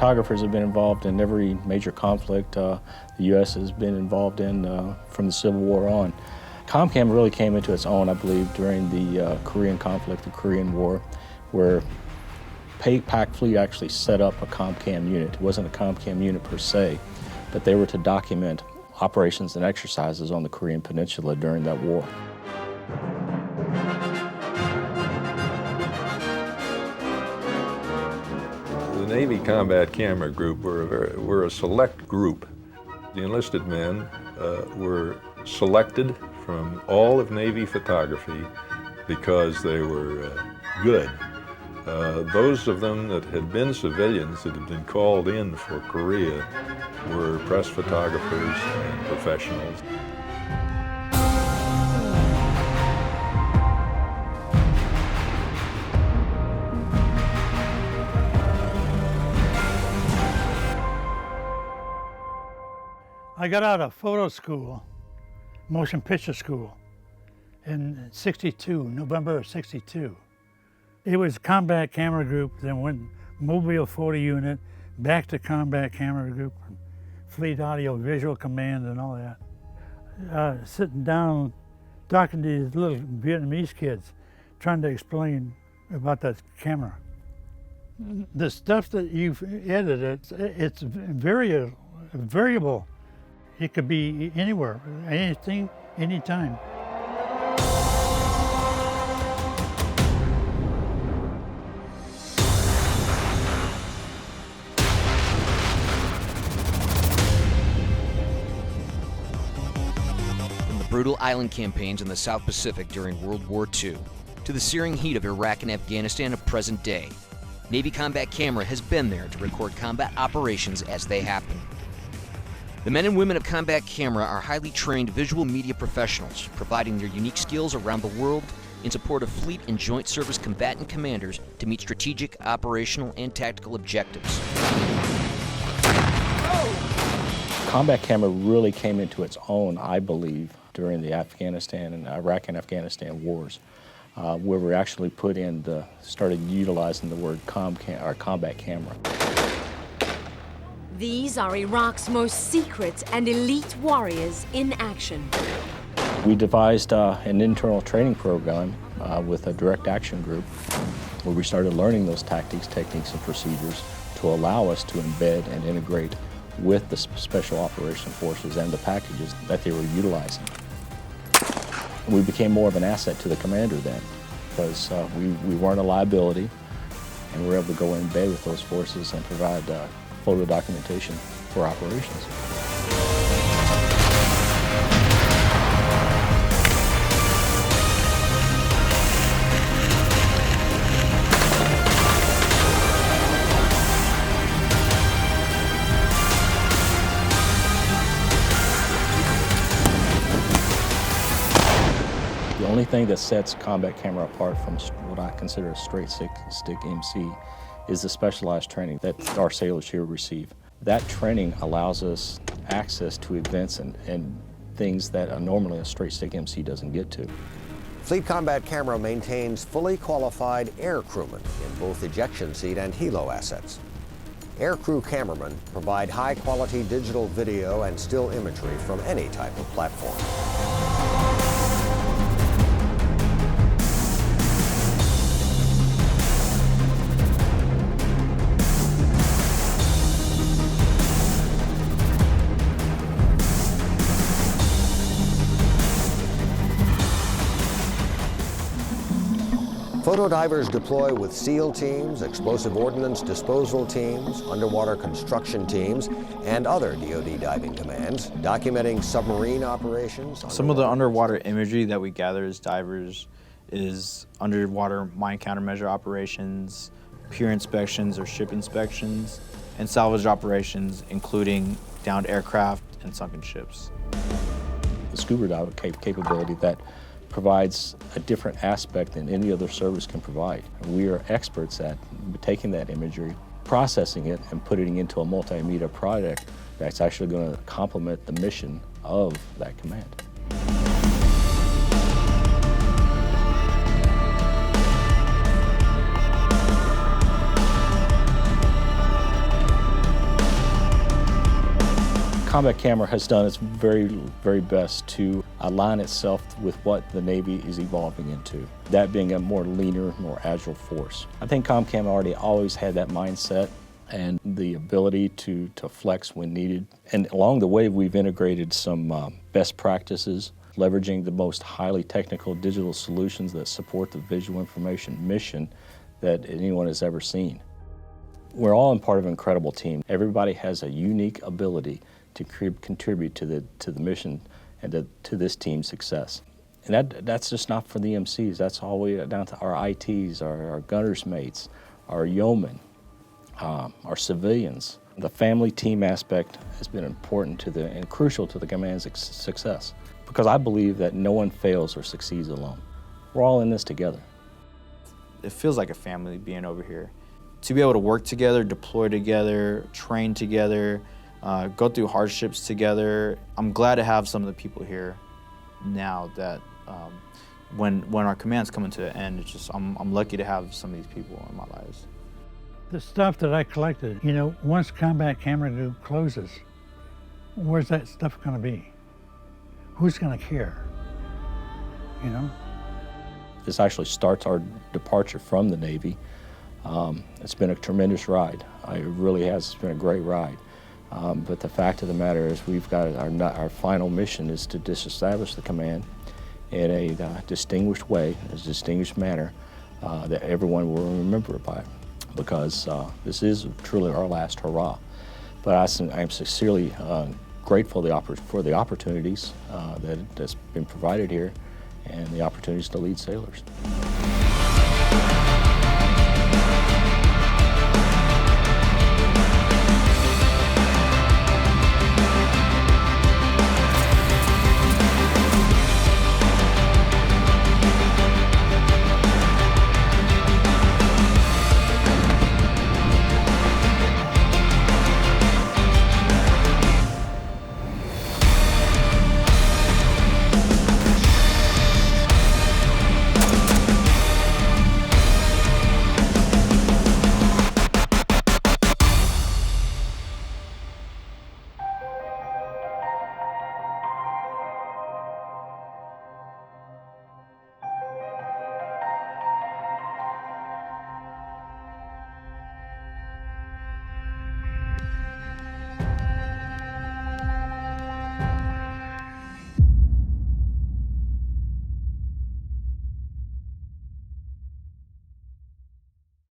photographers have been involved in every major conflict the U.S. has been involved in from the Civil War on. COMCAM really came into its own, I believe, during the Korean conflict, the Korean War, where PAC Fleet actually set up a COMCAM unit. It wasn't a COMCAM unit per se, but they were to document operations and exercises on the Korean Peninsula during that war. The Navy Combat Camera Group were a select group. The enlisted men were selected from all of Navy photography because they were good. Those of them that had been civilians that had been called in for Korea were press photographers and professionals. I got out of photo school, motion picture school, in '62, November of '62. It was Combat Camera Group, then went Mobile Photo Unit, back to Combat Camera Group, Fleet Audio Visual Command and all that. Sitting down, talking to these little Vietnamese kids, trying to explain about that camera. The stuff that you've edited, it's very variable. It could be anywhere, anything, anytime. From the brutal island campaigns in the South Pacific during World War II to the searing heat of Iraq and Afghanistan of present day, Navy Combat Camera has been there to record combat operations as they happen. The men and women of Combat Camera are highly trained visual media professionals, providing their unique skills around the world in support of fleet and joint service combatant commanders to meet strategic, operational, and tactical objectives. Combat Camera really came into its own, I believe, during the Afghanistan and Iraq and Afghanistan wars, where we actually started utilizing the word combat camera. These are Iraq's most secret and elite warriors in action. We devised an internal training program with a direct action group where we started learning those tactics, techniques, and procedures to allow us to embed and integrate with the Special Operations Forces and the packages that they were utilizing. We became more of an asset to the commander then because we weren't a liability, and we were able to go in bed with those forces and provide photo documentation for operations. The only thing that sets Combat Camera apart from what I consider a straight stick MC is the specialized training that our sailors here receive. That training allows us access to events and things that normally a straight stick MC doesn't get to. Fleet Combat Camera maintains fully qualified air crewmen in both ejection seat and helo assets. Air crew cameramen provide high-quality digital video and still imagery from any type of platform. Photo divers deploy with SEAL teams, explosive ordnance disposal teams, underwater construction teams, and other DoD diving commands, documenting submarine operations. Some of the underwater imagery that we gather as divers is underwater mine countermeasure operations, pier inspections or ship inspections, and salvage operations, including downed aircraft and sunken ships. The scuba diver capability that provides a different aspect than any other service can provide. We are experts at taking that imagery, processing it, and putting it into a multimedia product that's actually going to complement the mission of that command. Combat Camera has done its very, very best to align itself with what the Navy is evolving into, that being a more leaner, more agile force. I think COMCAM always had that mindset and the ability to flex when needed. And along the way, we've integrated some best practices, leveraging the most highly technical digital solutions that support the visual information mission that anyone has ever seen. We're all in part of an incredible team. Everybody has a unique ability to contribute to the mission and to this team's success. And that's just not for the MCs, that's all the way down to our ITs, our gunners mates, our yeomen, our civilians. The family team aspect has been important and crucial to the command's success, because I believe that no one fails or succeeds alone. We're all in this together. It feels like a family being over here. To be able to work together, deploy together, train together, go through hardships together. I'm glad to have some of the people here now that when our command's coming to an end, it's just, I'm lucky to have some of these people in my lives. The stuff that I collected, you know, once Combat Camera Group closes, where's that stuff going to be? Who's going to care? You know? This actually starts our departure from the Navy. It's been a tremendous ride. It really has. It's been a great ride. But the fact of the matter is we've got our final mission is to disestablish the command in a distinguished way, a distinguished manner that everyone will remember it by, because this is truly our last hurrah. But I'm sincerely grateful for the opportunities that's been provided here and the opportunities to lead sailors.